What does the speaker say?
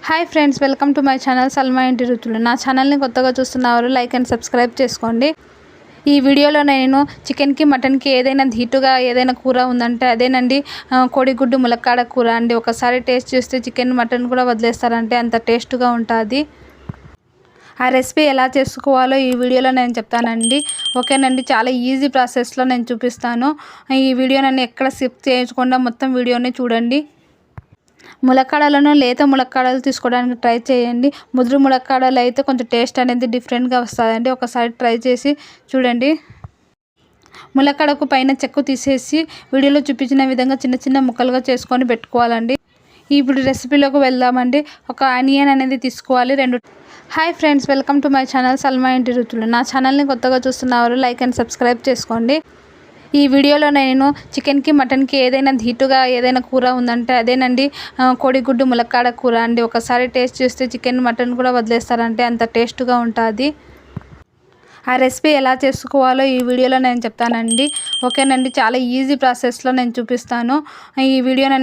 Hi friends, welcome to my channel Salma ఇంటి రుచులు. నా ఛానల్ని కొత్తగా చూస్తున్నవారు లైక్ అండ్ సబ్స్క్రైబ్ చేసుకోండి. ఈ వీడియోలో నేను చికెన్కి మటన్కి ఏదైనా ధీటుగా ఏదైనా కూర ఉందంటే అదేనండి కోడిగుడ్డు ములక్కాడ కూర అండి. ఒకసారి టేస్ట్ చేస్తే చికెన్ మటన్ కూడా వదిలేస్తారంటే అంత టేస్ట్గా ఉంటుంది. ఆ రెసిపీ ఎలా చేసుకోవాలో ఈ వీడియోలో నేను చెప్తానండి. ఓకేనండి, చాలా ఈజీ ప్రాసెస్లో నేను చూపిస్తాను. ఈ వీడియో నన్ను ఎక్కడ స్కిప్ చేయకుండా మొత్తం వీడియోని చూడండి. ములక్కాడలను లేత ములక్కాడలు తీసుకోవడానికి ట్రై చేయండి. ముదురు ములక్కాడలు అయితే కొంచెం టేస్ట్ అనేది డిఫరెంట్గా వస్తుందండి. ఒకసారి ట్రై చేసి చూడండి. ములక్కాడకు పైన చెక్కు తీసేసి వీడియోలో చూపించిన విధంగా చిన్న చిన్న ముక్కలుగా చేసుకొని పెట్టుకోవాలండి. ఇప్పుడు రెసిపీలోకి వెళ్దామండి. ఒక ఆనియన్ అనేది తీసుకోవాలి. Hi friends, welcome to my channel Salma ఇంటి రుచులు. నా ఛానల్ని కొత్తగా చూస్తున్నవారు లైక్ అండ్ సబ్స్క్రైబ్ చేసుకోండి. ఈ వీడియోలో నేను చికెన్కి మటన్కి ఏదైనా ధీటుగా ఏదైనా కూర ఉందంటే అదేనండి కోడిగుడ్డు ములక్కాడ కూర అండి. ఒకసారి టేస్ట్ చేస్తే చికెన్ మటన్ కూడా వదిలేస్తారంటే అంత టేస్ట్గా ఉంటుంది. ఆ రెసిపీ ఎలా చేసుకోవాలో ఈ వీడియోలో నేను చెప్తానండి. ఓకేనండి, చాలా ఈజీ ప్రాసెస్లో నేను చూపిస్తాను. ఈ వీడియో నన్ను